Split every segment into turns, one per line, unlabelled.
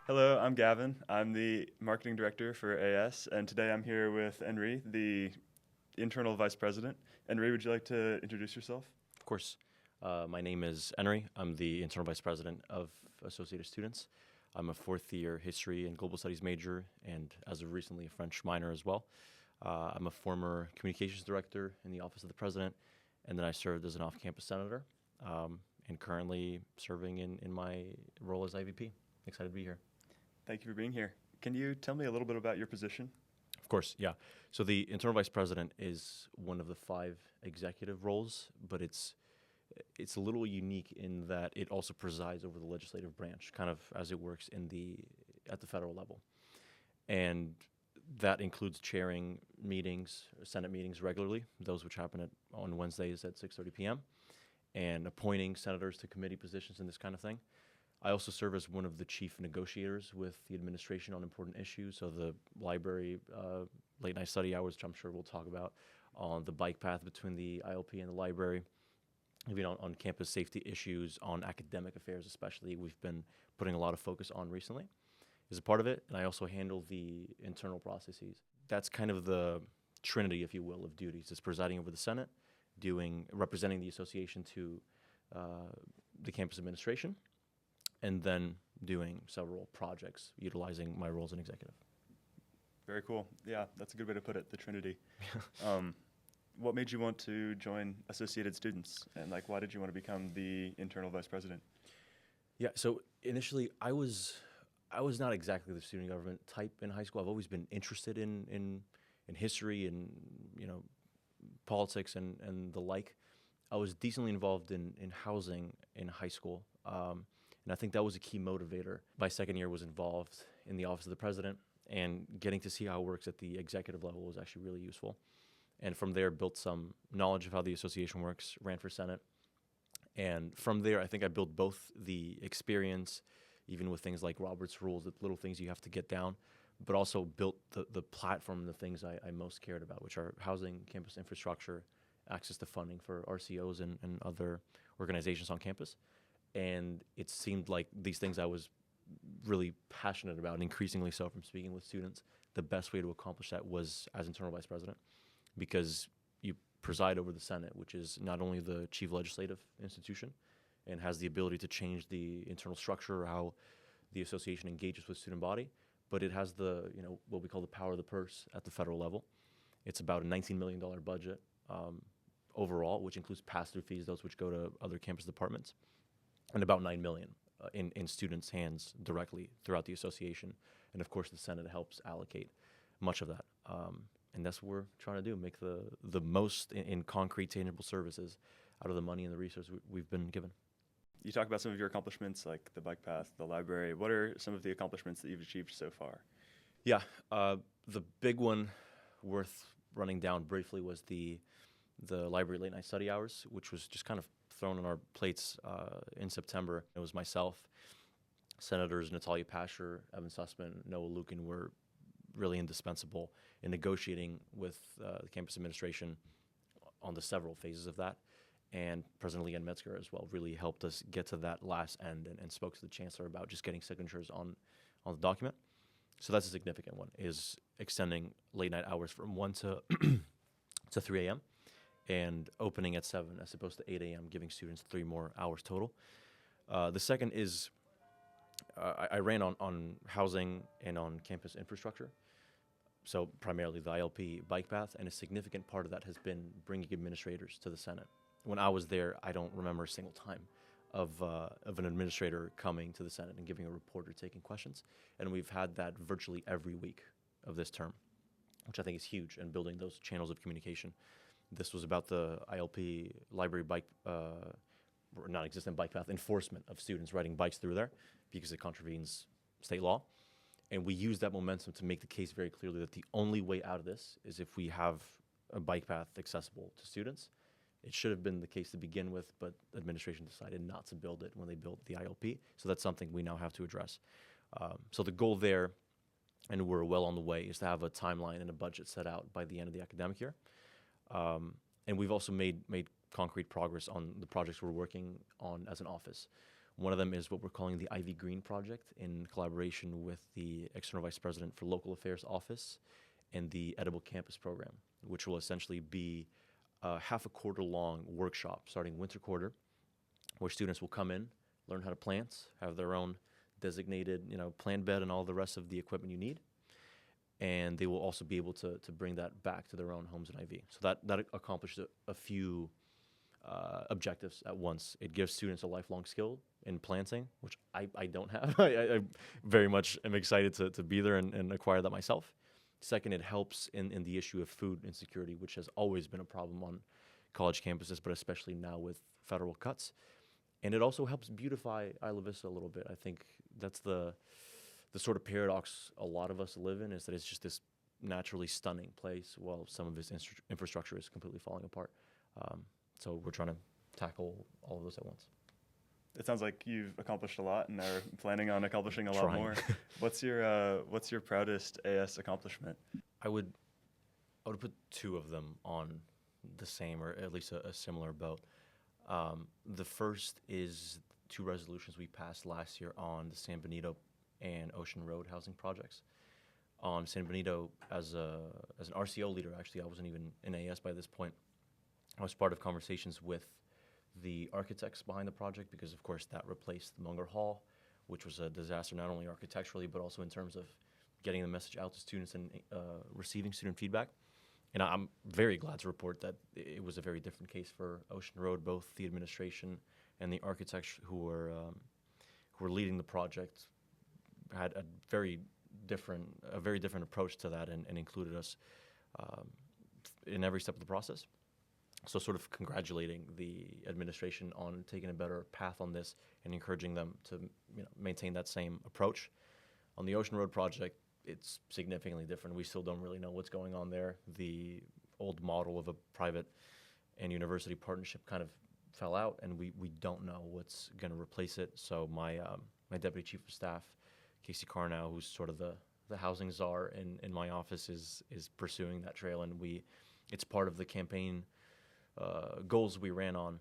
Hello, I'm Gavin. I'm the marketing director for AS, and today I'm here with Enri, the internal vice president. Enri, would you like to introduce yourself?
Of course. My name is Enri. I'm the internal vice president of Associated Students. I'm a fourth year history and global studies major, and as of recently, a French minor as well. I'm a former communications director in the office of the president, and then I served as an off campus senator, and currently serving in my role as IVP. Excited to be here.
Thank you for being here. Can you tell me a little bit about your position?
Of course, yeah. So the internal vice president is one of the 5 executive roles, but it's a little unique in that it also presides over the legislative branch, kind of as it works at the federal level, and that includes chairing meetings, Senate meetings regularly, those which happen on Wednesdays at 6:30 p.m., and appointing senators to committee positions and this kind of thing. I also serve as one of the chief negotiators with the administration on important issues, so the library late night study hours, which I'm sure we'll talk about, on the bike path between the ILP and the library, even on campus safety issues, on academic affairs especially, we've been putting a lot of focus on recently as a part of it. And I also handle the internal processes. That's kind of the trinity, if you will, of duties. It's presiding over the Senate, representing the association to the campus administration, and then doing several projects utilizing my role as an executive.
Very cool. Yeah, that's a good way to put it, the Trinity. What made you want to join Associated Students, and why did you want to become the internal vice president?
Yeah, so initially I was not exactly the student government type in high school. I've always been interested in history and politics and the like. I was decently involved in housing in high school. And I think that was a key motivator. My second year was involved in the office of the president, and getting to see how it works at the executive level was actually really useful. And from there, built some knowledge of how the association works, ran for Senate. And from there, I think I built both the experience, even with things like Robert's rules, the little things you have to get down, but also built the platform, the things I most cared about, which are housing, campus infrastructure, access to funding for RCOs and other organizations on campus. And it seemed like these things I was really passionate about, and increasingly so from speaking with students. The best way to accomplish that was as internal vice president, because you preside over the Senate, which is not only the chief legislative institution and has the ability to change the internal structure, how the association engages with student body, but it has what we call the power of the purse at the federal level. It's about a $19 million budget overall, which includes pass-through fees, those which go to other campus departments, and about $9 million in students' hands directly throughout the association. And of course, the Senate helps allocate much of that. And that's what we're trying to do, make the most in concrete, tangible services out of the money and the resources we've been given.
You talk about some of your accomplishments, like the bike path, the library. What are some of the accomplishments that you've achieved so far?
Yeah, the big one worth running down briefly was the library late night study hours, which was just kind of thrown on our plates in September. It was myself, Senators Natalia Pasher, Evan Sussman, Noah Lukin were really indispensable in negotiating with the campus administration on the several phases of that. And President Leanne Metzger as well really helped us get to that last end and spoke to the chancellor about just getting signatures on the document. So that's a significant one, is extending late night hours from 1 to 3 a.m. and opening at 7 as opposed to 8 a.m., giving students 3 more hours total. The second is I ran on housing and on campus infrastructure, so primarily the ILP bike path, and a significant part of that has been bringing administrators to the Senate. When I was there, I don't remember a single time of an administrator coming to the Senate and giving a report or taking questions, and we've had that virtually every week of this term, which I think is huge, and building those channels of communication. This was about the ILP library bike, non-existent bike path enforcement of students riding bikes through there because it contravenes state law. And we used that momentum to make the case very clearly that the only way out of this is if we have a bike path accessible to students. It should have been the case to begin with, but the administration decided not to build it when they built the ILP. So that's something we now have to address. So the goal there, and we're well on the way, is to have a timeline and a budget set out by the end of the academic year. And we've also made concrete progress on the projects we're working on as an office. One of them is what we're calling the Ivy Green Project in collaboration with the External Vice President for Local Affairs Office and the Edible Campus Program, which will essentially be a half a quarter long workshop starting winter quarter, where students will come in, learn how to plant, have their own designated, plant bed and all the rest of the equipment you need. And they will also be able to bring that back to their own homes in IV. So that accomplished a few objectives at once. It gives students a lifelong skill in planting, which I don't have. I very much am excited to be there and acquire that myself. Second, it helps in the issue of food insecurity, which has always been a problem on college campuses, but especially now with federal cuts. And it also helps beautify Isla Vista a little bit. I think that's the sort of paradox a lot of us live in, is that it's just this naturally stunning place while some of its infrastructure is completely falling apart. So we're trying to tackle all of those at once.
It sounds like you've accomplished a lot and are planning on accomplishing a lot
Trying.
more. What's your proudest AS accomplishment?
I would put two of them on the same, or at least a similar boat. The first is two resolutions we passed last year on the San Benito and Ocean Road housing projects. On San Benito, as an RCO leader, actually, I wasn't even in AS by this point. I was part of conversations with the architects behind the project because, of course, that replaced the Munger Hall, which was a disaster not only architecturally but also in terms of getting the message out to students and receiving student feedback. And I'm very glad to report that it was a very different case for Ocean Road. Both the administration and the architects who were leading the project had a very different approach to that and included us in every step of the process. So sort of congratulating the administration on taking a better path on this and encouraging them to maintain that same approach. On the Ocean Road project, it's significantly different. We still don't really know what's going on there. The old model of a private and university partnership kind of fell out, and we don't know what's going to replace it. So my deputy chief of staff, Casey Carnow, who's sort of the housing czar in my office, is pursuing that trail, and it's part of the campaign goals we ran on,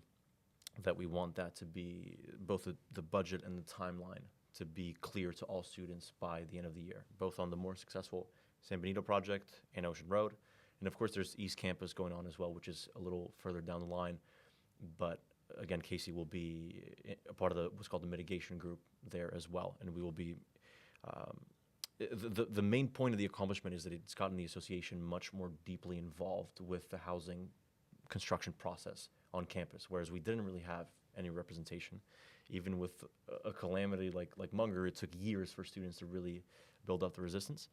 that we want that to be both the budget and the timeline to be clear to all students by the end of the year, both on the more successful San Benito project and Ocean Road. And of course, there's East Campus going on as well, which is a little further down the line. But again, Casey will be a part of what's called the mitigation group there as well. And we will be, the main point of the accomplishment is that it's gotten the association much more deeply involved with the housing construction process on campus, whereas we didn't really have any representation. Even with a calamity like Munger, it took years for students to really build up the resistance.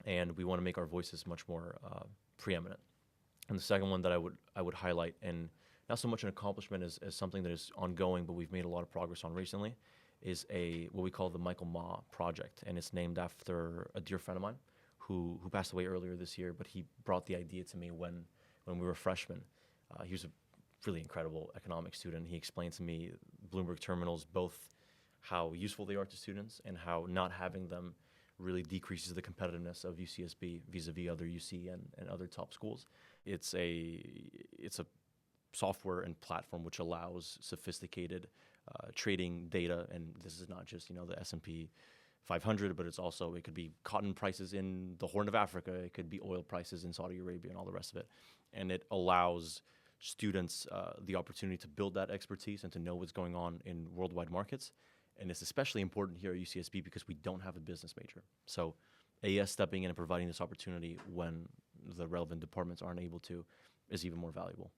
And we want to make our voices much more preeminent. And the second one that I would highlight, and not so much an accomplishment as something that is ongoing, but we've made a lot of progress on recently, is what we call the Michael Ma project. And it's named after a dear friend of mine who passed away earlier this year, but he brought the idea to me when we were freshmen. He was a really incredible economics student. He explained to me Bloomberg terminals, both how useful they are to students and how not having them really decreases the competitiveness of UCSB vis-a-vis other UC and other top schools. It's a software and platform which allows sophisticated trading data, and this is not just the S&P 500, but it could be cotton prices in the Horn of Africa, it could be oil prices in Saudi Arabia and all the rest of it. And it allows students the opportunity to build that expertise and to know what's going on in worldwide markets. And it's especially important here at UCSB because we don't have a business major. So AS stepping in and providing this opportunity when the relevant departments aren't able to is even more valuable.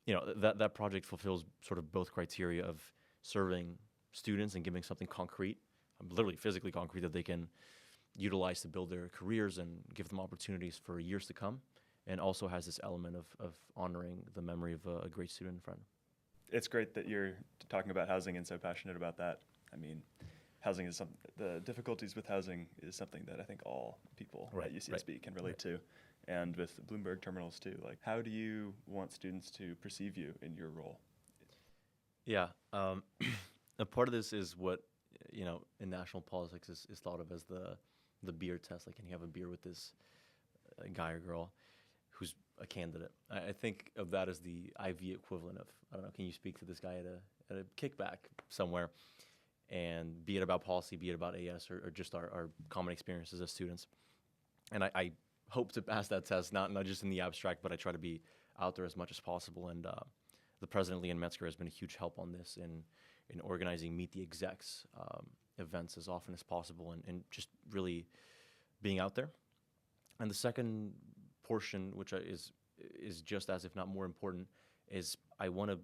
That project fulfills sort of both criteria of serving students and giving something concrete, literally physically concrete, that they can utilize to build their careers and give them opportunities for years to come, and also has this element of honoring the memory of a great student and friend.
It's great that you're talking about housing and so passionate about that. I mean, housing is the difficulties with housing is something that I think all people at UCSB can relate to. And with Bloomberg terminals too, how do you want students to perceive you in your role?
Yeah, a part of this is what, in national politics is thought of as the beer test. Can you have a beer with this guy or girl who's a candidate? I think of that as the IV equivalent of, I don't know, can you speak to this guy at a kickback somewhere? and be it about policy, be it about AS, or just our common experiences as students. And I hope to pass that test, not just in the abstract, but I try to be out there as much as possible. And the president, Leon Metzger, has been a huge help on this in organizing Meet the Execs events as often as possible, and just really being out there. And the second portion, which is just as, if not more important, is I want to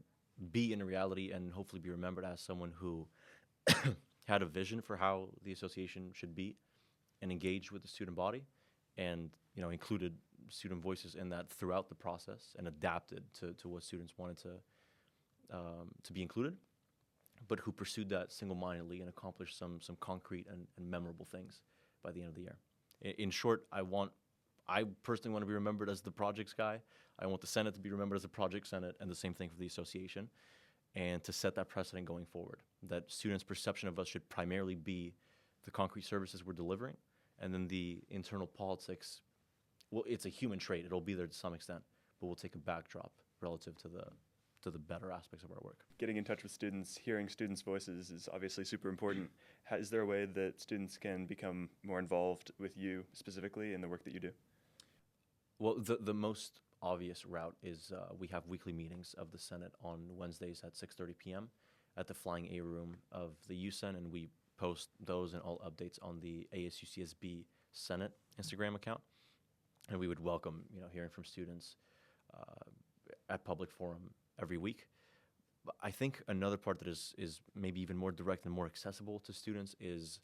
be in reality and hopefully be remembered as someone who had a vision for how the association should be and engaged with the student body, and included student voices in that throughout the process and adapted to what students wanted to be included, but who pursued that single-mindedly and accomplished some concrete and memorable things by the end of the year. In short, I personally want to be remembered as the projects guy. I want the Senate to be remembered as the project Senate, and the same thing for the association, and to set that precedent going forward, that students' perception of us should primarily be the concrete services we're delivering, and then the internal politics, well, it's a human trait. It'll be there to some extent, but we'll take a backdrop relative to the better aspects of our work.
Getting in touch with students, hearing students' voices is obviously super important. Is there a way that students can become more involved with you specifically in the work that you do?
Well, the most obvious route is we have weekly meetings of the Senate on Wednesdays at 6:30 p.m. at the Flying A room of the USEN, and we post those and all updates on the ASUCSB Senate Instagram account. And we would welcome hearing from students at public forum every week. But I think another part that is maybe even more direct and more accessible to students is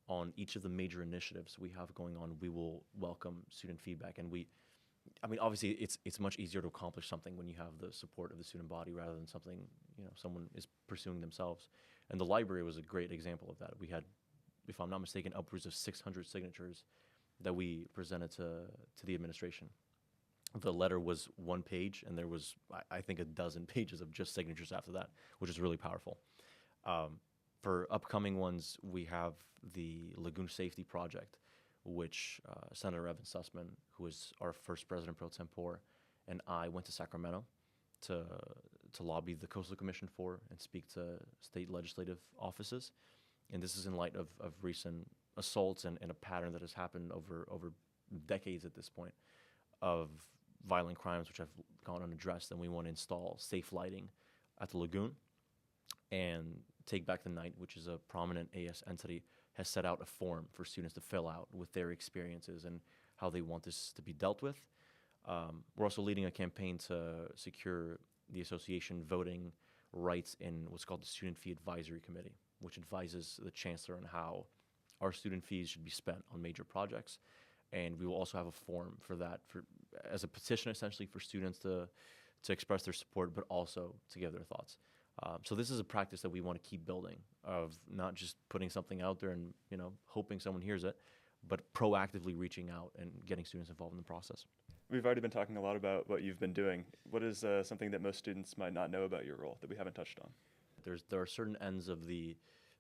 on each of the major initiatives we have going on, we will welcome student feedback. And obviously it's much easier to accomplish something when you have the support of the student body rather than something someone is pursuing themselves. And the library was a great example of that. We had, if I'm not mistaken, upwards of 600 signatures that we presented to the administration. The letter was one page, and there was, I think, a dozen pages of just signatures after that, which is really powerful. For upcoming ones, we have the Lagoon Safety Project, which Senator Evan Sussman, who is our first president pro tempore, and I went to Sacramento to lobby the Coastal Commission for and speak to state legislative offices. And this is in light of recent assaults and a pattern that has happened over decades at this point of violent crimes which have gone unaddressed. And we want to install safe lighting at the lagoon. And Take Back the Night, which is a prominent AS entity, has set out a form for students to fill out with their experiences and how they want this to be dealt with. We're also leading a campaign to secure the association voting rights in what's called the Student Fee Advisory Committee, which advises the chancellor on how our student fees should be spent on major projects. And we will also have a form for that, as a petition essentially for students to express their support, but also to give their thoughts. So this is a practice that we want to keep building, of not just putting something out there and hoping someone hears it, but proactively reaching out and getting students involved in the process.
We've already been talking a lot about what you've been doing. What is something that most students might not know about your role that we haven't touched on?
There are certain ends of the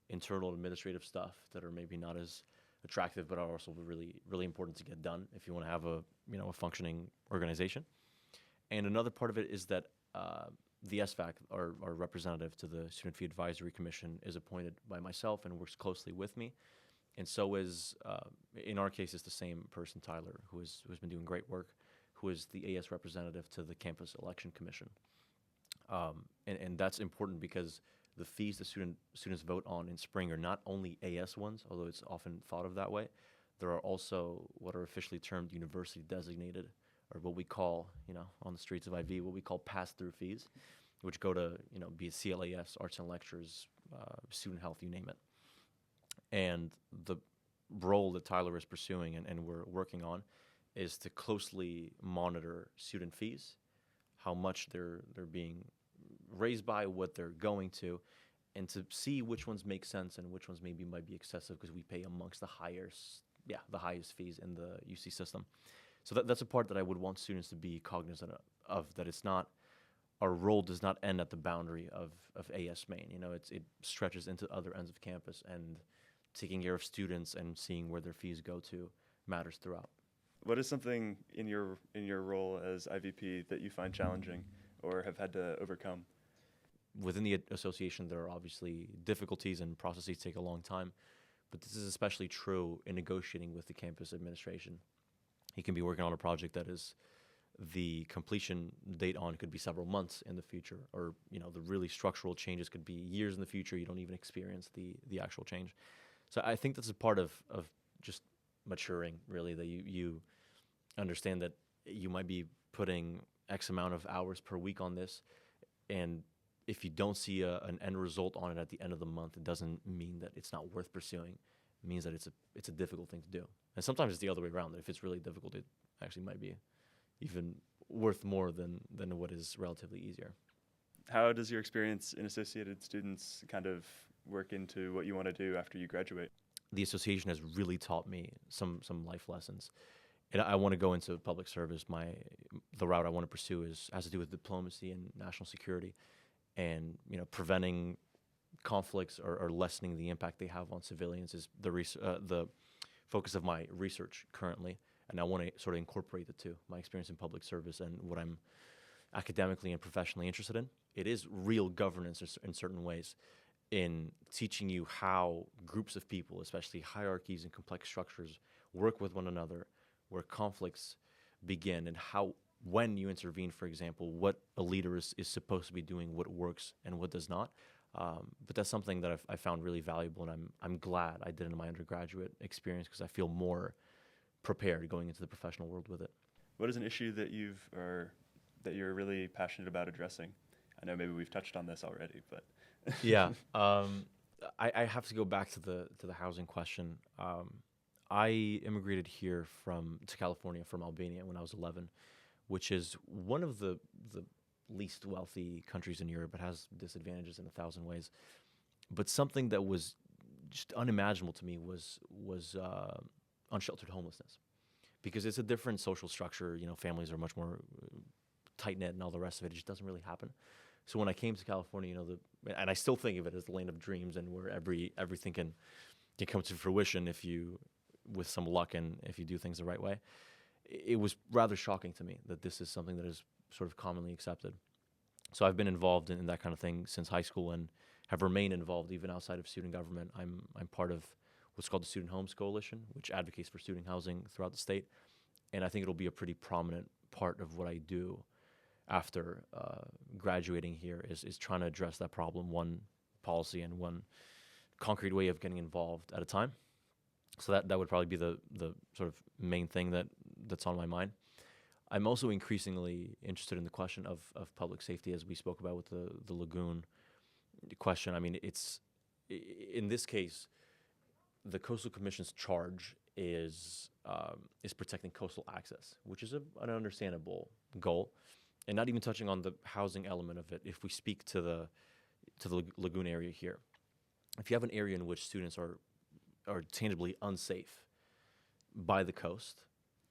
internal administrative stuff that are maybe not as attractive, but are also really, really important to get done if you want to have a functioning organization. And another part of it is that the SVAC, our representative to the Student Fee Advisory Commission, is appointed by myself and works closely with me. And so is, in our case, it's the same person, Tyler, who's been doing great work, who is the AS representative to the Campus Election Commission. And that's important because the fees the students vote on in spring are not only AS ones, although it's often thought of that way. There are also what are officially termed university designated, or what we call, on the streets of IV, what we call pass-through fees, which go to, be it CLAS, arts and lectures, student health, you name it. And the role that Tyler is pursuing and we're working on is to closely monitor student fees, how much they're being raised by, what they're going to, and to see which ones make sense and which ones might be excessive, because we pay amongst the highest fees in the UC system. So that's a part that I would want students to be cognizant of, that it's not, our role does not end at the boundary of AS Main. It stretches into other ends of campus, and taking care of students and seeing where their fees go to matters throughout.
What is something in your role as IVP that you find challenging or have had to overcome?
within the association, there are obviously difficulties and processes take a long time, but this is especially true in negotiating with the campus administration. You can be working on a project that is the completion date on could be several months in the future, or the really structural changes could be years in the future. You don't even experience the actual change. So I think that's a part of just maturing, really, that you understand that you might be putting X amount of hours per week on this, and if you don't see an end result on it at the end of the month, it doesn't mean that it's not worth pursuing. It means that it's a difficult thing to do. And sometimes it's the other way around, that if it's really difficult, it actually might be even worth more than what is relatively easier.
How does your experience in Associated Students kind of work into what you want to do after you graduate?
The association has really taught me some life lessons. And I want to go into public service. The route I want to pursue has to do with diplomacy and national security, and preventing conflicts or lessening the impact they have on civilians is the focus of my research currently. And I want to sort of incorporate the two, my experience in public service and what I'm academically and professionally interested in. It is real governance in certain ways, in teaching you how groups of people, especially hierarchies and complex structures, work with one another, where conflicts begin, and when you intervene, for example, what a leader is supposed to be doing, what works and what does not. But that's something that I found really valuable, and I'm glad I did in my undergraduate experience, because I feel more prepared going into the professional world with it.
What is an issue that you're really passionate about addressing? I know maybe we've touched on this already, but
yeah, I have to go back to the housing question. I immigrated here to California from Albania when I was 11, which is one of the least wealthy countries in Europe. It has disadvantages in 1,000 ways, but something that was just unimaginable to me was unsheltered homelessness, because it's a different social structure. Families are much more tight knit and all the rest of it. It just doesn't really happen. So when I came to California, and I still think of it as the land of dreams, and where everything can come to fruition with some luck and if you do things the right way. It was rather shocking to me that this is something that is sort of commonly accepted. So I've been involved in that kind of thing since high school, and have remained involved even outside of student government. I'm part of what's called the Student Homes Coalition, which advocates for student housing throughout the state. And I think it'll be a pretty prominent part of what I do after graduating here is trying to address that problem, one policy and one concrete way of getting involved at a time. So that would probably be the sort of main thing that's on my mind. I'm also increasingly interested in the question of public safety, as we spoke about with the lagoon question. I mean, it's in this case, the Coastal Commission's charge is protecting coastal access, which is an understandable goal, and not even touching on the housing element of it. If we speak to the lagoon area here, if you have an area in which students are tangibly unsafe by the coast,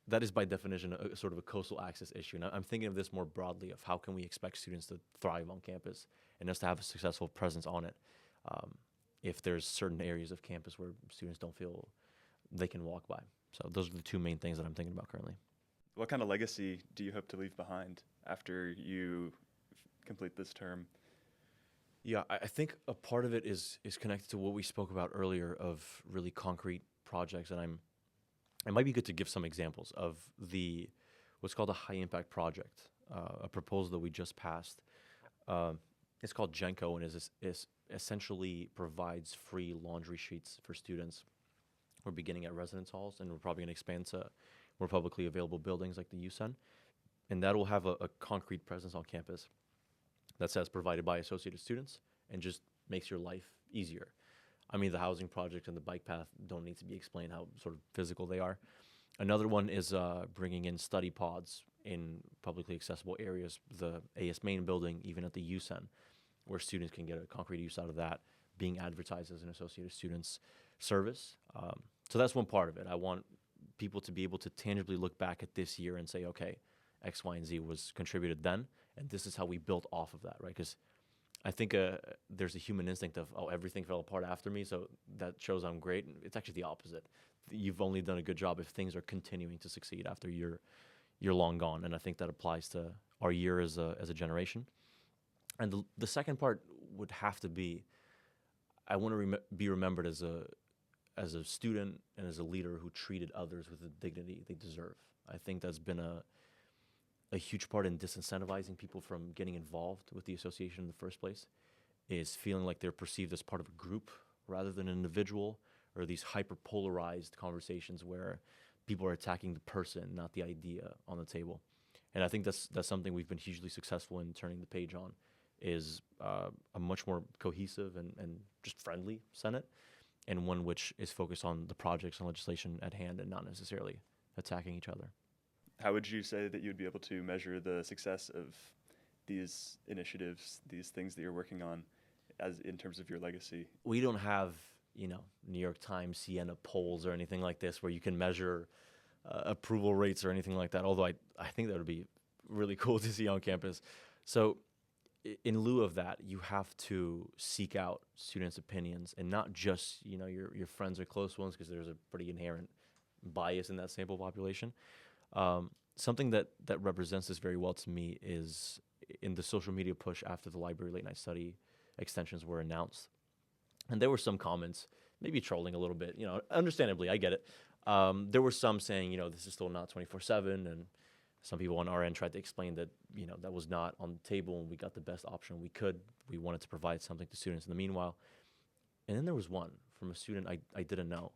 that is by definition a sort of a coastal access issue. And I'm thinking of this more broadly, of how can we expect students to thrive on campus and us to have a successful presence on it if there's certain areas of campus where students don't feel they can walk by. So those are the two main things that I'm thinking about currently.
What kind of legacy do you hope to leave behind after you complete this term?
Yeah, I think a part of it is connected to what we spoke about earlier, of really concrete projects. And it might be good to give some examples of what's called a high impact project, a proposal that we just passed. It's called Genco, and is essentially provides free laundry sheets for students. We're beginning at residence halls, and we're probably going to expand to more publicly available buildings like the USEN. And that will have a concrete presence on campus that says provided by associated students, and just makes your life easier. I mean, the housing project and the bike path don't need to be explained how sort of physical they are. Another one is bringing in study pods in publicly accessible areas, the AS main building, even at the USEN, where students can get a concrete use out of that, being advertised as an associated students service. So that's one part of it. I want people to be able to tangibly look back at this year and say, okay, X, Y, and Z was contributed then, and this is how we built off of that, right? Because I think there's a human instinct of, everything fell apart after me, so that shows I'm great. And it's actually the opposite. You've only done a good job if things are continuing to succeed after you're long gone. And I think that applies to our year as a generation. And the second part would have to be, I want to be remembered as a student and as a leader who treated others with the dignity they deserve. I think that's been a huge part in disincentivizing people from getting involved with the association in the first place, is feeling like they're perceived as part of a group rather than an individual, or these hyper-polarized conversations where people are attacking the person, not the idea on the table. And I think that's something we've been hugely successful in turning the page on, is a much more cohesive and just friendly Senate, and one which is focused on the projects and legislation at hand and not necessarily attacking each other.
How would you say that you'd be able to measure the success of these initiatives, these things that you're working on, as in terms of your legacy?
We don't have, New York Times, Siena polls or anything like this where you can measure approval rates or anything like that, although I think that would be really cool to see on campus. So in lieu of that, you have to seek out students' opinions, and not just, your friends or close ones, because there's a pretty inherent bias in that sample population. Something that represents this very well to me is in the social media push after the library late night study extensions were announced. And there were some comments, maybe trolling a little bit, understandably, I get it. There were some saying, this is still not 24/7, and some people on our end tried to explain that, that was not on the table, and we got the best option we could. We wanted to provide something to students in the meanwhile. And then there was one from a student I didn't know,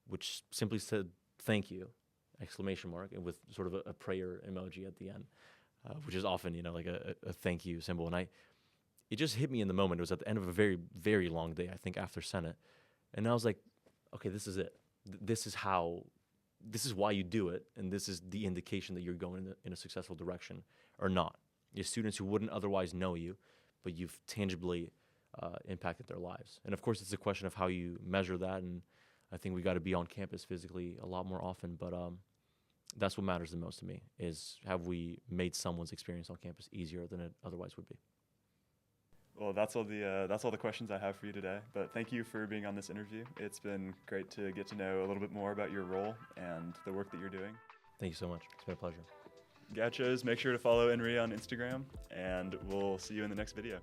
which simply said, "Thank you," ! And with sort of a prayer emoji at the end, which is often, like a thank you symbol. And it just hit me in the moment. It was at the end of a very, very long day, I think, after Senate. And I was like, okay, this is it. This is why you do it, and this is the indication that you're going in a successful direction or not. You're students who wouldn't otherwise know you, but you've tangibly impacted their lives. And of course, it's a question of how you measure that, and I think we got to be on campus physically a lot more often, but that's what matters the most to me, is have we made someone's experience on campus easier than it otherwise would be.
Well, that's all the questions I have for you today. But thank you for being on this interview. It's been great to get to know a little bit more about your role and the work that you're doing.
Thank you so much. It's been a pleasure.
Gachos, make sure to follow Enri on Instagram, and we'll see you in the next video.